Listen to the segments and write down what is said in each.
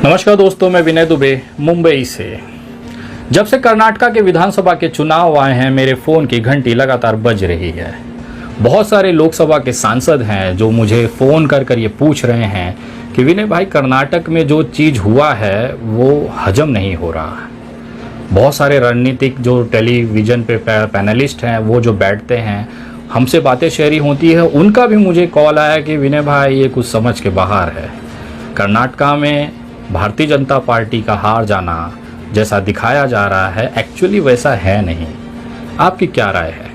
नमस्कार दोस्तों, मैं विनय दुबे मुंबई से। जब से कर्नाटका के विधानसभा के चुनाव आए हैं, मेरे फ़ोन की घंटी लगातार बज रही है। बहुत सारे लोकसभा के सांसद हैं जो मुझे फ़ोन कर ये पूछ रहे हैं कि विनय भाई, कर्नाटक में जो चीज़ हुआ है वो हजम नहीं हो रहा। बहुत सारे रणनीतिक जो टेलीविज़न पे पैनलिस्ट हैं, वो जो बैठते हैं, हमसे बातें शेयरी होती है, उनका भी मुझे कॉल आया कि विनय भाई ये कुछ समझ के बाहर है। कर्नाटका में भारतीय जनता पार्टी का हार जाना जैसा दिखाया जा रहा है, एक्चुअली वैसा है नहीं। आपकी क्या राय है?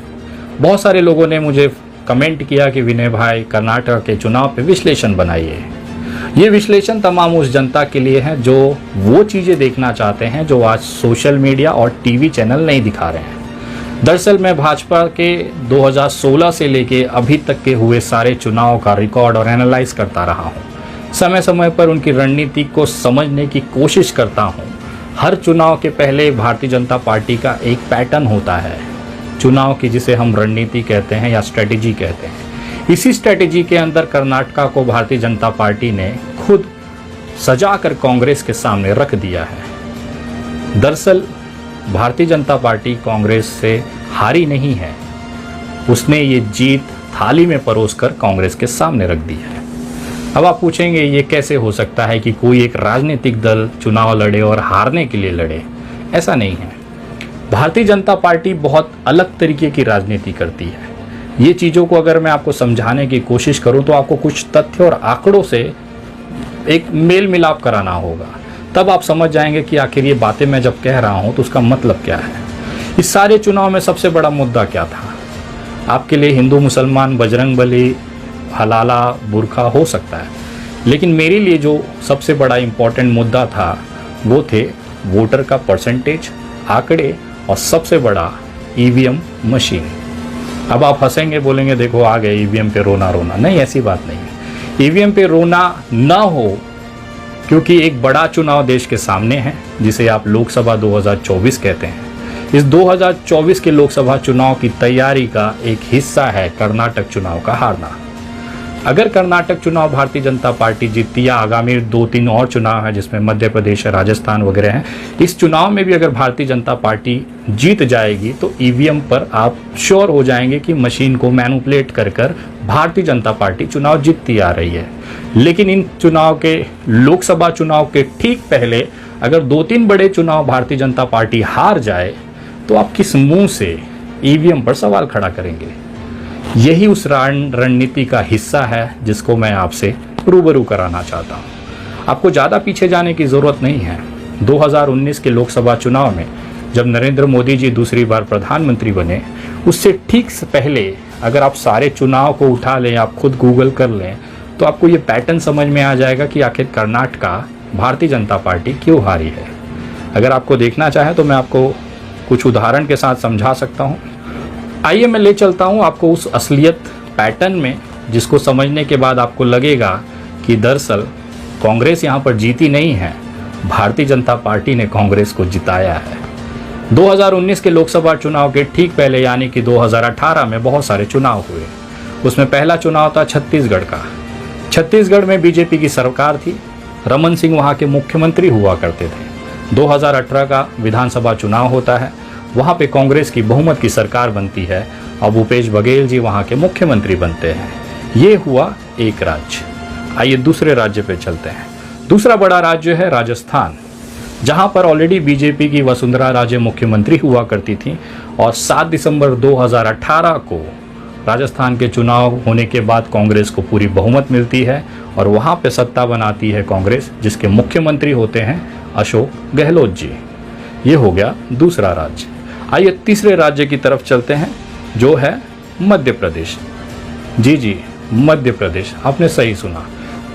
बहुत सारे लोगों ने मुझे कमेंट किया कि विनय भाई, कर्नाटक के चुनाव पे विश्लेषण बनाइए। ये विश्लेषण तमाम उस जनता के लिए है जो वो चीज़ें देखना चाहते हैं जो आज सोशल मीडिया और टीवी चैनल नहीं दिखा रहे हैं। दरअसल मैं भाजपा के 2016 से लेके अभी तक के हुए सारे चुनाव का रिकॉर्ड और एनालाइज करता रहा हूँ। समय समय पर उनकी रणनीति को समझने की कोशिश करता हूँ। हर चुनाव के पहले भारतीय जनता पार्टी का एक पैटर्न होता है चुनाव की, जिसे हम रणनीति कहते हैं या स्ट्रेटेजी कहते हैं। इसी स्ट्रेटेजी के अंदर कर्नाटका को भारतीय जनता पार्टी ने खुद सजाकर कांग्रेस के सामने रख दिया है। दरअसल भारतीय जनता पार्टी कांग्रेस से हारी नहीं है, उसने ये जीत थाली में परोसकर कांग्रेस के सामने रख दी है। अब आप पूछेंगे ये कैसे हो सकता है कि कोई एक राजनीतिक दल चुनाव लड़े और हारने के लिए लड़े? ऐसा नहीं है। भारतीय जनता पार्टी बहुत अलग तरीके की राजनीति करती है। ये चीज़ों को अगर मैं आपको समझाने की कोशिश करूं तो आपको कुछ तथ्य और आंकड़ों से एक मेल मिलाप कराना होगा, तब आप समझ जाएंगे कि आखिर ये बातें मैं जब कह रहा हूं तो उसका मतलब क्या है। इस सारे चुनाव में सबसे बड़ा मुद्दा क्या था? आपके लिए हिंदू मुसलमान, बजरंगबली, हलाला, बुरखा हो सकता है, लेकिन मेरे लिए जो सबसे बड़ा इम्पोर्टेंट मुद्दा था वो थे वोटर का परसेंटेज, आंकड़े और सबसे बड़ा ईवीएम मशीन। अब आप हंसेंगे, बोलेंगे देखो आ गए ईवीएम पे रोना। नहीं, ऐसी बात नहीं है। ईवीएम पे रोना ना हो, क्योंकि एक बड़ा चुनाव देश के सामने है जिसे आप लोकसभा 2024 कहते हैं। इस 2024 के लोकसभा चुनाव की तैयारी का एक हिस्सा है कर्नाटक चुनाव का हारना। अगर कर्नाटक चुनाव भारतीय जनता पार्टी जीतती या आगामी 2-3 और चुनाव है जिसमें मध्य प्रदेश, राजस्थान वगैरह हैं, इस चुनाव में भी अगर भारतीय जनता पार्टी जीत जाएगी तो ईवीएम पर आप श्योर हो जाएंगे कि मशीन को मैनिपुलेट कर भारतीय जनता पार्टी चुनाव जीतती आ रही है। लेकिन इन चुनाव के, लोकसभा चुनाव के ठीक पहले अगर 2-3 बड़े चुनाव भारतीय जनता पार्टी हार जाए तो आप किस मुंह से ईवीएम पर सवाल खड़ा करेंगे? यही उस रणनीति का हिस्सा है जिसको मैं आपसे रूबरू कराना चाहता हूँ। आपको ज़्यादा पीछे जाने की ज़रूरत नहीं है। 2019 के लोकसभा चुनाव में जब नरेंद्र मोदी जी दूसरी बार प्रधानमंत्री बने, उससे ठीक पहले अगर आप सारे चुनाव को उठा लें, आप खुद गूगल कर लें, तो आपको ये पैटर्न समझ में आ जाएगा कि आखिर कर्नाटका भारतीय जनता पार्टी क्यों हारी है। अगर आपको देखना चाहें तो मैं आपको कुछ उदाहरण के साथ समझा सकता हूँ। आइए मैं ले चलता हूँ आपको उस असलियत पैटर्न में, जिसको समझने के बाद आपको लगेगा कि दरअसल कांग्रेस यहाँ पर जीती नहीं है, भारतीय जनता पार्टी ने कांग्रेस को जिताया है। 2019 के लोकसभा चुनाव के ठीक पहले यानी कि 2018 में बहुत सारे चुनाव हुए। उसमें पहला चुनाव था छत्तीसगढ़ का। छत्तीसगढ़ में बीजेपी की सरकार थी, रमन सिंह वहाँ के मुख्यमंत्री हुआ करते थे। 2018 का विधानसभा चुनाव होता है, वहाँ पे कांग्रेस की बहुमत की सरकार बनती है और भूपेश बघेल जी वहाँ के मुख्यमंत्री बनते हैं। ये हुआ एक राज्य। आइए दूसरे राज्य पे चलते हैं। दूसरा बड़ा राज्य है राजस्थान, जहाँ पर ऑलरेडी बीजेपी की वसुंधरा राजे मुख्यमंत्री हुआ करती थी और 7 दिसंबर 2018 को राजस्थान के चुनाव होने के बाद कांग्रेस को पूरी बहुमत मिलती है और वहाँ पे सत्ता बनाती है कांग्रेस, जिसके मुख्यमंत्री होते हैं अशोक गहलोत जी। ये हो गया दूसरा राज्य। आइए तीसरे राज्य की तरफ चलते हैं, जो है मध्य प्रदेश। जी, मध्य प्रदेश, आपने सही सुना।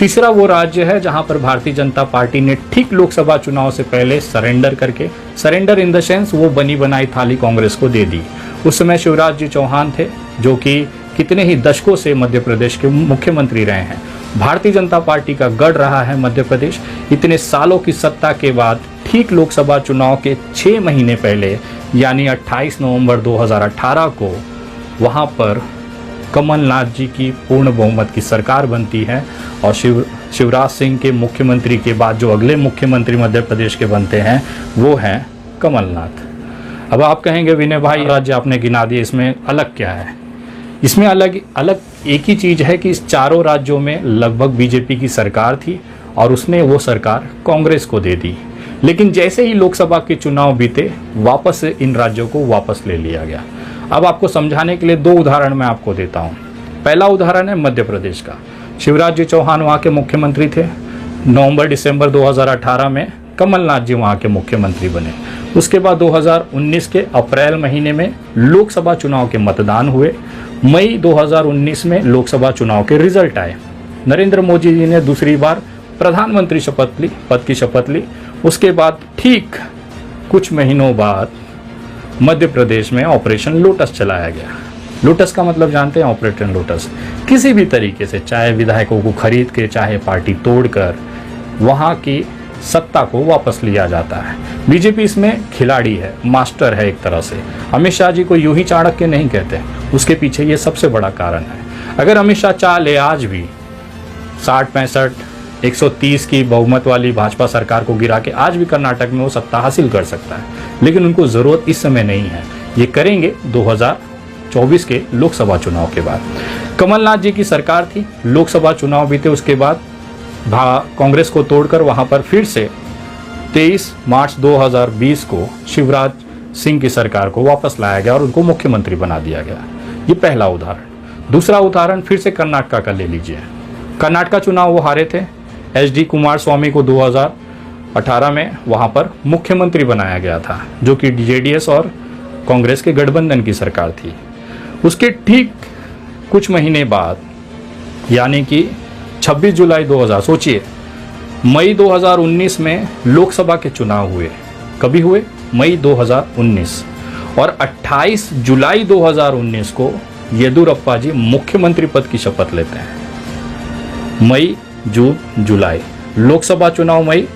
तीसरा वो राज्य है जहां पर भारतीय जनता पार्टी ने ठीक लोकसभा चुनाव से पहले सरेंडर इन द सेंस वो बनी बनाई थाली कांग्रेस को दे दी। उस समय शिवराज जी चौहान थे, जो कि कितने ही दशकों से मध्य प्रदेश के मुख्यमंत्री रहे हैं। भारतीय जनता पार्टी का गढ़ रहा है मध्य प्रदेश। इतने सालों की सत्ता के बाद ठीक लोकसभा चुनाव के 6 महीने पहले यानी 28 नवंबर 2018 को वहां पर कमलनाथ जी की पूर्ण बहुमत की सरकार बनती है और शिवराज सिंह के मुख्यमंत्री के बाद जो अगले मुख्यमंत्री मध्य प्रदेश के बनते हैं वो हैं कमलनाथ। अब आप कहेंगे विनय भाई राज्य आपने गिना दिए, इसमें अलग क्या है? इसमें अलग एक ही चीज़ है कि इस चारों राज्यों में लगभग बीजेपी की सरकार थी और उसने वो सरकार कांग्रेस को दे दी। लेकिन जैसे ही लोकसभा के चुनाव बीते वापस से इन राज्यों को वापस ले लिया गया। अब आपको समझाने के लिए दो उदाहरण मैं आपको देता हूँ। पहला उदाहरण है मध्य प्रदेश का। शिवराज जी चौहान वहाँ के मुख्यमंत्री थे। नवंबर-दिसंबर 2018 में कमलनाथ जी वहाँ के मुख्यमंत्री बने। उसके बाद 2019 के अप्रैल महीने में लोकसभा चुनाव के मतदान हुए। मई 2019 में लोकसभा चुनाव के रिजल्ट आए। नरेंद्र मोदी जी ने दूसरी बार प्रधानमंत्री पद की शपथ ली। उसके बाद ठीक कुछ महीनों बाद मध्य प्रदेश में ऑपरेशन लोटस चलाया गया। लोटस का मतलब जानते हैं? ऑपरेशन लोटस किसी भी तरीके से, चाहे विधायकों को खरीद के, चाहे पार्टी तोड़कर, वहाँ की सत्ता को वापस लिया जाता है। बीजेपी इसमें खिलाड़ी है, मास्टर है एक तरह से। अमित शाह जी को यूं ही चाणक्य नहीं कहते, उसके पीछे ये सबसे बड़ा कारण है। अगर अमित शाह चाह ले आज भी 60-65 130 की बहुमत वाली भाजपा सरकार को गिरा के आज भी कर्नाटक में वो सत्ता हासिल कर सकता है, लेकिन उनको जरूरत इस समय नहीं है। ये करेंगे 2024 के लोकसभा चुनाव के बाद। कमलनाथ जी की सरकार थी, लोकसभा चुनाव बीते उसके बाद कांग्रेस को तोड़कर वहां पर फिर से 23 मार्च 2020 को शिवराज सिंह की सरकार को वापस लाया गया और उनको मुख्यमंत्री बना दिया गया। ये पहला उदाहरण। दूसरा उदाहरण फिर से कर्नाटक का ले लीजिए। कर्नाटक चुनाव वो हारे थे। HD कुमारस्वामी को 2018 में वहां पर मुख्यमंत्री बनाया गया था, जो कि JDS और कांग्रेस के गठबंधन की सरकार थी। उसके ठीक कुछ महीने बाद यानी कि 26 जुलाई 2000, सोचिए मई 2019 में लोकसभा के चुनाव हुए। कभी हुए? मई 2019। और 28 जुलाई 2019 को येदियुरप्पा जी मुख्यमंत्री पद की शपथ लेते हैं। मई, जून, जुलाई, लोकसभा चुनाव मई,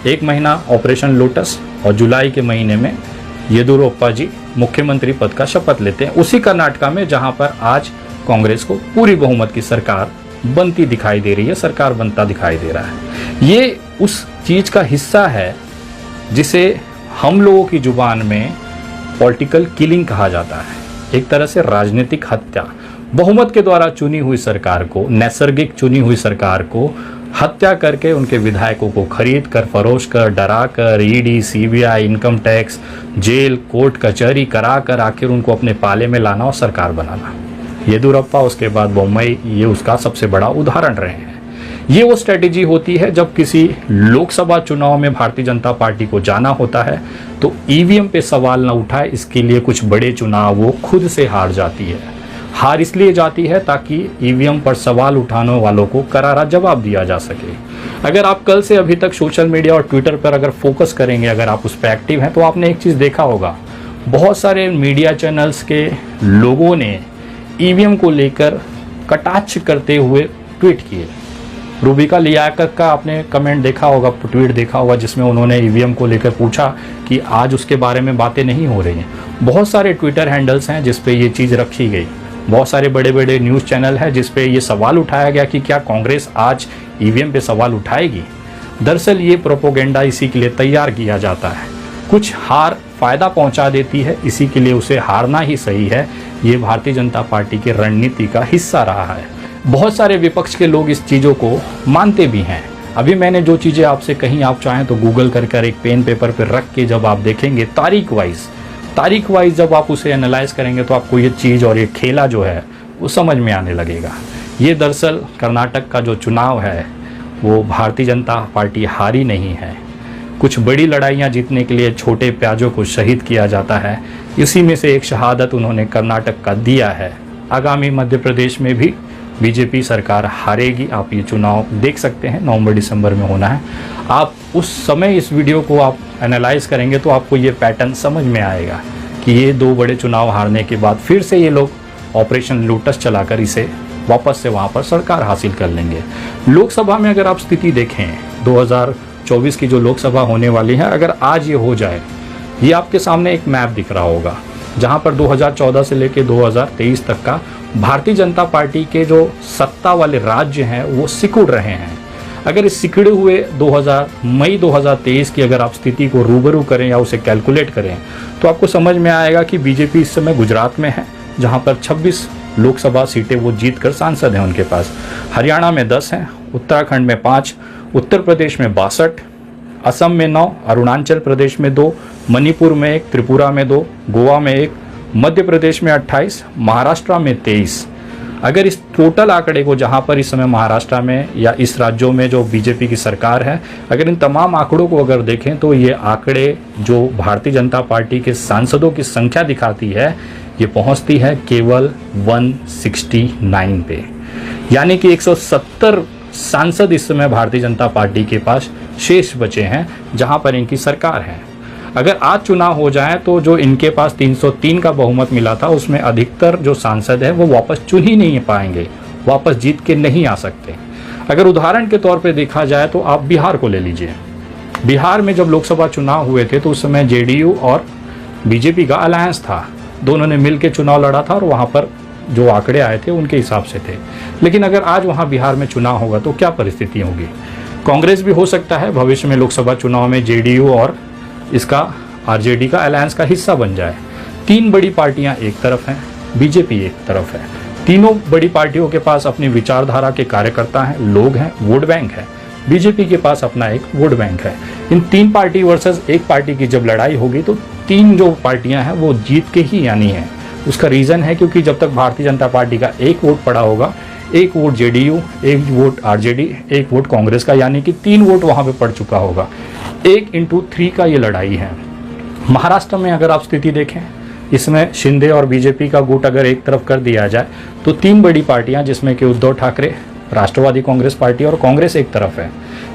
एक महीना ऑपरेशन लोटस, और जुलाई के महीने में येदियुरप्पा जी मुख्यमंत्री पद का शपथ लेते हैं उसी कर्नाटक में जहां पर आज कांग्रेस को पूरी बहुमत की सरकार बनती दिखाई दे रही है, सरकार बनता दिखाई दे रहा है। ये उस चीज का हिस्सा है जिसे हम लोगों की जुबान में पॉलिटिकल किलिंग कहा जाता है, एक तरह से राजनीतिक हत्या। बहुमत के द्वारा चुनी हुई सरकार को, नैसर्गिक चुनी हुई सरकार को हत्या करके उनके विधायकों को खरीद कर, फरोश कर, डरा कर, ED, CBI, income tax, jail, court कचहरी करा कर आखिर उनको अपने पाले में लाना और सरकार बनाना। येदियुरप्पा, उसके बाद बम्बई, ये उसका सबसे बड़ा उदाहरण रहे हैं। ये वो स्ट्रेटेजी होती है जब किसी लोकसभा चुनाव में भारतीय जनता पार्टी को जाना होता है तो EVM पे सवाल न उठाए, इसके लिए कुछ बड़े चुनाव वो खुद से हार जाती है। हार इसलिए जाती है ताकि EVM पर सवाल उठाने वालों को करारा जवाब दिया जा सके। अगर आप कल से अभी तक सोशल मीडिया और ट्विटर पर अगर फोकस करेंगे, अगर आप उस पर एक्टिव हैं, तो आपने एक चीज़ देखा होगा, बहुत सारे मीडिया चैनल्स के लोगों ने EVM को लेकर कटाक्ष करते हुए ट्वीट किए। रूबिका लियाकत का आपने कमेंट देखा होगा, ट्वीट देखा होगा, जिसमें उन्होंने EVM को लेकर पूछा कि आज उसके बारे में बातें नहीं हो रही हैं। बहुत सारे ट्विटर हैंडल्स हैं जिस पे ये चीज़ रखी गई, बहुत सारे बड़े बड़े न्यूज़ चैनल हैं जिस पे ये सवाल उठाया गया कि क्या कांग्रेस आज EVM पे सवाल उठाएगी। दरअसल ये प्रोपोगेंडा इसी के लिए तैयार किया जाता है, कुछ हार फायदा पहुंचा देती है, इसी के लिए उसे हारना ही सही है। ये भारतीय जनता पार्टी की रणनीति का हिस्सा रहा है। बहुत सारे विपक्ष के लोग इस चीज़ों को मानते भी हैं। अभी मैंने जो चीज़ें आपसे कहीं, आप चाहें तो गूगल कर एक पेन पेपर पर रख के जब आप देखेंगे तारीख वाइज जब आप उसे एनालाइज करेंगे तो आपको ये चीज़ और ये खेला जो है वो समझ में आने लगेगा। ये दरअसल कर्नाटक का जो चुनाव है वो भारतीय जनता पार्टी हारी नहीं है। कुछ बड़ी लड़ाइयाँ जीतने के लिए छोटे प्याजों को शहीद किया जाता है, इसी में से एक शहादत उन्होंने कर्नाटक का दिया है। आगामी मध्य प्रदेश में भी बीजेपी सरकार हारेगी। आप ये चुनाव देख सकते हैं, नवंबर-दिसंबर में होना है। आप उस समय इस वीडियो को आप एनालाइज करेंगे तो आपको ये पैटर्न समझ में आएगा कि ये दो बड़े चुनाव हारने के बाद फिर से ये लोग ऑपरेशन लोटस चलाकर इसे वापस से वहाँ पर सरकार हासिल कर लेंगे। लोकसभा में अगर आप स्थिति देखें 2024 की जो लोकसभा होने वाली है, अगर आज ये हो जाए, ये आपके सामने एक मैप दिख रहा होगा जहाँ पर 2014 से लेकर 2023 तक का भारतीय जनता पार्टी के जो सत्ता वाले राज्य हैं वो सिकुड़ रहे हैं। अगर इस सिकुड़े हुए मई 2023 की अगर आप स्थिति को रूबरू करें या उसे कैलकुलेट करें तो आपको समझ में आएगा कि बीजेपी इस समय गुजरात में है, जहां पर 26 लोकसभा सीटें वो जीत कर सांसद हैं उनके पास। हरियाणा में 10 हैं, उत्तराखंड में 5, उत्तर प्रदेश में 62, असम में 9, अरुणाचल प्रदेश में 2, मणिपुर में 1, त्रिपुरा में 2, गोवा में 1, मध्य प्रदेश में 28, महाराष्ट्र में 23। अगर इस टोटल आंकड़े को, जहां पर इस समय महाराष्ट्र में या इस राज्यों में जो बीजेपी की सरकार है, अगर इन तमाम आंकड़ों को अगर देखें तो ये आंकड़े जो भारतीय जनता पार्टी के सांसदों की संख्या दिखाती है, ये पहुंचती है केवल 169 पे। यानी कि 170 सांसद इस समय भारतीय जनता पार्टी के पास शेष बचे हैं, जहां पर इनकी सरकार है। अगर आज चुनाव हो जाए तो जो इनके पास 303 का बहुमत मिला था, उसमें अधिकतर जो सांसद है वो वापस चुन ही नहीं पाएंगे, वापस जीत के नहीं आ सकते। अगर उदाहरण के तौर पे देखा जाए तो आप बिहार को ले लीजिए। बिहार में जब लोकसभा चुनाव हुए थे तो उस समय जेडीयू और बीजेपी का अलायंस था, दोनों ने मिलकर चुनाव लड़ा था और वहाँ पर जो आंकड़े आए थे उनके हिसाब से थे। लेकिन अगर आज वहाँ बिहार में चुनाव होगा तो क्या परिस्थिति होगी? कांग्रेस भी हो सकता है भविष्य में लोकसभा चुनाव में जेडीयू और इसका आरजेडी का अलायंस का हिस्सा बन जाए। तीन बड़ी पार्टियां एक तरफ हैं, बीजेपी एक तरफ है। तीनों बड़ी पार्टियों के पास अपनी विचारधारा के कार्यकर्ता हैं, लोग हैं, वोट बैंक है। बीजेपी के पास अपना एक वोट बैंक है। इन तीन पार्टी वर्सेस एक पार्टी की जब लड़ाई होगी तो तीन जो पार्टियां हैं वो जीत के ही आनी है। उसका रीजन है क्योंकि जब तक भारतीय जनता पार्टी का एक वोट पड़ा होगा, एक वोट जेडीयू, एक वोट आरजेडी, एक वोट कांग्रेस का, यानी कि 3 वोट वहां पे पड़ चुका होगा। 1x3 का ये लड़ाई है। महाराष्ट्र में अगर आप स्थिति देखें, इसमें शिंदे और बीजेपी का गुट अगर एक तरफ कर दिया जाए तो 3 बड़ी पार्टियां, जिसमें कि उद्धव ठाकरे, राष्ट्रवादी कांग्रेस पार्टी और कांग्रेस एक तरफ है।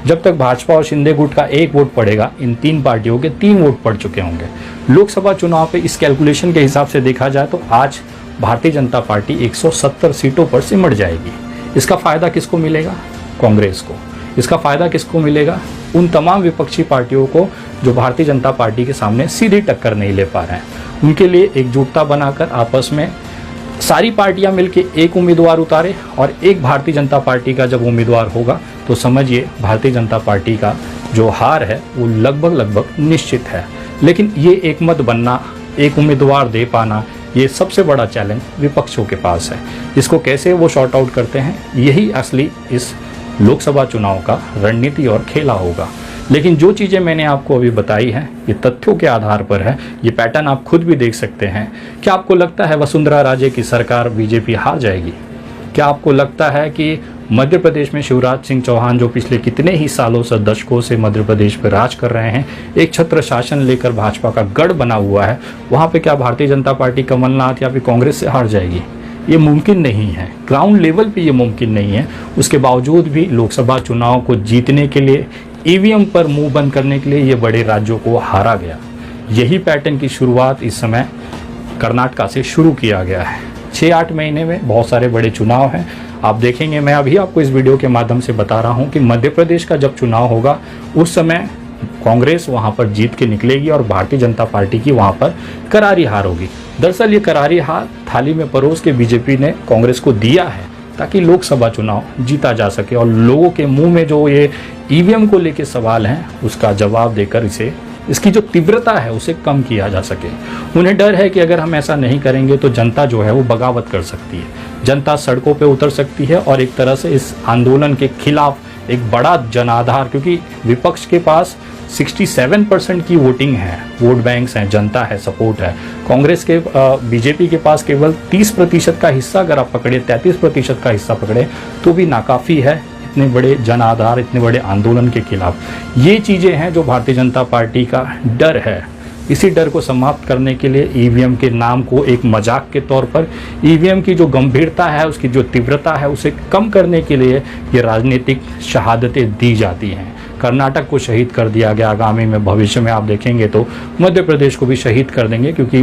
जब तक भाजपा और शिंदे गुट का 1 वोट पड़ेगा, इन 3 पार्टियों के 3 वोट पड़ चुके होंगे। लोकसभा चुनाव पे इस कैलकुलेशन के हिसाब से देखा जाए तो आज भारतीय जनता पार्टी 170 सीटों पर सिमट जाएगी। इसका फायदा किसको मिलेगा? कांग्रेस को। इसका फायदा किसको मिलेगा? उन तमाम विपक्षी पार्टियों को जो भारतीय जनता पार्टी के सामने सीधी टक्कर नहीं ले पा रहे हैं। उनके लिए एकजुटता बनाकर आपस में सारी पार्टियां मिलकर एक उम्मीदवार उतारे और एक भारतीय जनता पार्टी का जब उम्मीदवार होगा तो समझिए भारतीय जनता पार्टी का जो हार है वो लगभग निश्चित है। लेकिन ये एक मत बनना, एक उम्मीदवार दे पाना, ये सबसे बड़ा चैलेंज विपक्षों के पास है। इसको कैसे वो शॉर्ट आउट करते हैं, यही असली इस लोकसभा चुनाव का रणनीति और खेला होगा। लेकिन जो चीज़ें मैंने आपको अभी बताई हैं ये तथ्यों के आधार पर है। ये पैटर्न आप खुद भी देख सकते हैं। क्या आपको लगता है वसुंधरा राजे की सरकार बीजेपी हार जाएगी? क्या आपको लगता है कि मध्य प्रदेश में शिवराज सिंह चौहान, जो पिछले कितने ही सालों से, दशकों से मध्य प्रदेश पर राज कर रहे हैं, एक छत्र शासन लेकर भाजपा का गढ़ बना हुआ है, वहाँ पे क्या भारतीय जनता पार्टी कमलनाथ या फिर कांग्रेस से हार जाएगी? ये मुमकिन नहीं है। ग्राउंड लेवल पे ये मुमकिन नहीं है। उसके बावजूद भी लोकसभा चुनाव को जीतने के लिए, ईवीएम पर मुंह बंद करने के लिए ये बड़े राज्यों को हारा गया। यही पैटर्न की शुरुआत इस समय कर्नाटका से शुरू किया गया है। 6-8 महीने में बहुत सारे बड़े चुनाव हैं। आप देखेंगे, मैं अभी आपको इस वीडियो के माध्यम से बता रहा हूं कि मध्य प्रदेश का जब चुनाव होगा उस समय कांग्रेस वहां पर जीत के निकलेगी और भारतीय जनता पार्टी की वहां पर करारी हार होगी। दरअसल ये करारी हार थाली में परोस के बीजेपी ने कांग्रेस को दिया है ताकि लोकसभा चुनाव जीता जा सके और लोगों के मुंह में जो ये ईवीएम को लेके सवाल हैं उसका जवाब देकर इसकी जो तीव्रता है उसे कम किया जा सके। उन्हें डर है कि अगर हम ऐसा नहीं करेंगे तो जनता जो है वो बगावत कर सकती है, जनता सड़कों पे उतर सकती है और एक तरह से इस आंदोलन के खिलाफ एक बड़ा जनाधार, क्योंकि विपक्ष के पास 67% की वोटिंग है, वोट बैंक्स हैं, जनता है, सपोर्ट है। कांग्रेस के बीजेपी के पास केवल 30% का हिस्सा अगर आप पकड़े, 33% का हिस्सा पकड़े तो भी नाकाफी है इतने बड़े जन आधार, इतने बड़े आंदोलन के खिलाफ। ये चीज़ें हैं जो भारतीय जनता पार्टी का डर है। इसी डर को समाप्त करने के लिए ईवीएम के नाम को एक मजाक के तौर पर, ईवीएम की जो गंभीरता है, उसकी जो तीव्रता है, उसे कम करने के लिए ये राजनीतिक शहादतें दी जाती हैं। कर्नाटक को शहीद कर दिया गया, आगामी में भविष्य में आप देखेंगे तो मध्य प्रदेश को भी शहीद कर देंगे, क्योंकि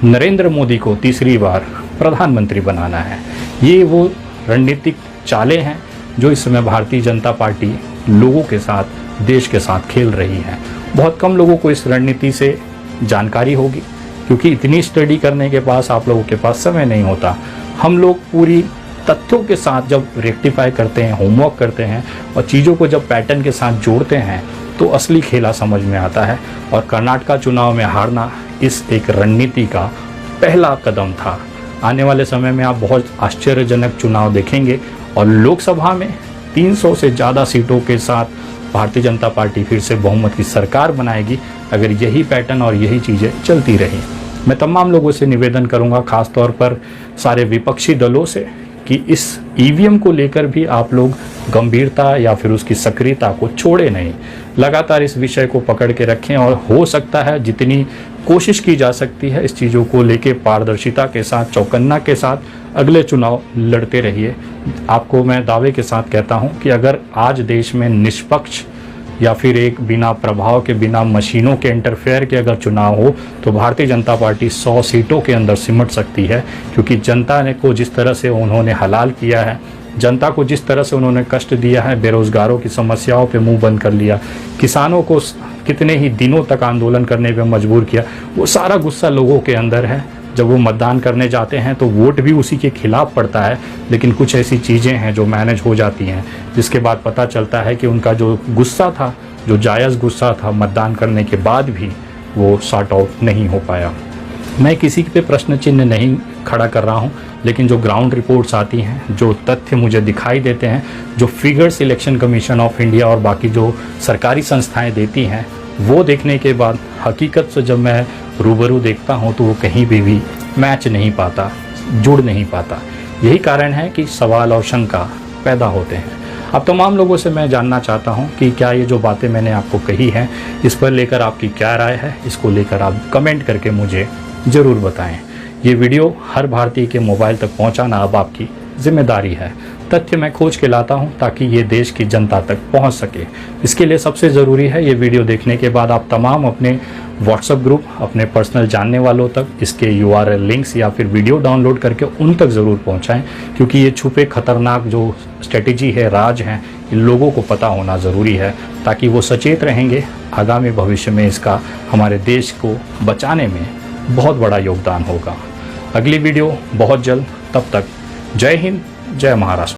नरेंद्र मोदी को तीसरी बार प्रधानमंत्री बनाना है। ये वो रणनीतिक चालें हैं जो इस समय भारतीय जनता पार्टी लोगों के साथ, देश के साथ खेल रही है। बहुत कम लोगों को इस रणनीति से जानकारी होगी, क्योंकि इतनी स्टडी करने के पास आप लोगों के पास समय नहीं होता। हम लोग पूरी तथ्यों के साथ जब रेक्टिफाई करते हैं, होमवर्क करते हैं और चीज़ों को जब पैटर्न के साथ जोड़ते हैं तो असली खेला समझ में आता है। और कर्नाटक चुनाव में हारना इस एक रणनीति का पहला कदम था। आने वाले समय में आप बहुत आश्चर्यजनक चुनाव देखेंगे और लोकसभा में 300 से ज़्यादा सीटों के साथ भारतीय जनता पार्टी फिर से बहुमत की सरकार बनाएगी अगर यही पैटर्न और यही चीज़ें चलती रही। मैं तमाम लोगों से निवेदन करूंगा, खास तौर पर सारे विपक्षी दलों से, कि इस ईवीएम को लेकर भी आप लोग गंभीरता या फिर उसकी सक्रियता को छोड़े नहीं, लगातार इस विषय को पकड़ के रखें और हो सकता है जितनी कोशिश की जा सकती है इस चीज़ों को लेके पारदर्शिता के साथ, चौकन्ना के साथ अगले चुनाव लड़ते रहिए। आपको मैं दावे के साथ कहता हूं कि अगर आज देश में निष्पक्ष या फिर एक बिना प्रभाव के, बिना मशीनों के इंटरफेयर के अगर चुनाव हो तो भारतीय जनता पार्टी 100 सीटों के अंदर सिमट सकती है। क्योंकि जनता ने को जिस तरह से उन्होंने हलाल किया है, जनता को जिस तरह से उन्होंने कष्ट दिया है, बेरोजगारों की समस्याओं पे मुंह बंद कर लिया, किसानों को कितने ही दिनों तक आंदोलन करने पे मजबूर किया, वो सारा गुस्सा लोगों के अंदर है। जब वो मतदान करने जाते हैं तो वोट भी उसी के खिलाफ पड़ता है, लेकिन कुछ ऐसी चीज़ें हैं जो मैनेज हो जाती हैं, जिसके बाद पता चलता है कि उनका जो गुस्सा था, जो जायज़ गुस्सा था, मतदान करने के बाद भी वो सॉर्ट आउट नहीं हो पाया। मैं किसी पे प्रश्न चिन्ह नहीं खड़ा कर रहा हूँ, लेकिन जो ग्राउंड रिपोर्ट्स आती हैं, जो तथ्य मुझे दिखाई देते हैं, जो figures election commission of India और बाकी जो सरकारी संस्थाएं देती हैं, वो देखने के बाद हकीकत से जब मैं रूबरू देखता हूँ तो वो कहीं भी मैच नहीं पाता, जुड़ नहीं पाता। यही कारण है कि सवाल और शंका पैदा होते हैं। अब तमाम लोगों से मैं जानना चाहता हूं कि क्या ये जो बातें मैंने आपको कही हैं, इस पर लेकर आपकी क्या राय है, इसको लेकर आप कमेंट करके मुझे ज़रूर बताएं। ये वीडियो हर भारतीय के मोबाइल तक पहुंचाना अब आपकी जिम्मेदारी है। तथ्य मैं खोज के लाता हूं ताकि ये देश की जनता तक पहुंच सके। इसके लिए सबसे ज़रूरी है ये वीडियो देखने के बाद आप तमाम अपने व्हाट्सएप ग्रुप, अपने पर्सनल जानने वालों तक इसके URL लिंक्स या फिर वीडियो डाउनलोड करके उन तक ज़रूर पहुंचाएं, क्योंकि ये छुपे खतरनाक जो स्ट्रेटेजी है, राज हैं, इन लोगों को पता होना ज़रूरी है ताकि वो सचेत रहेंगे। आगामी भविष्य में इसका हमारे देश को बचाने में बहुत बड़ा योगदान होगा। अगली वीडियो बहुत जल्द, तब तक जय हिंद, जय महाराष्ट्र।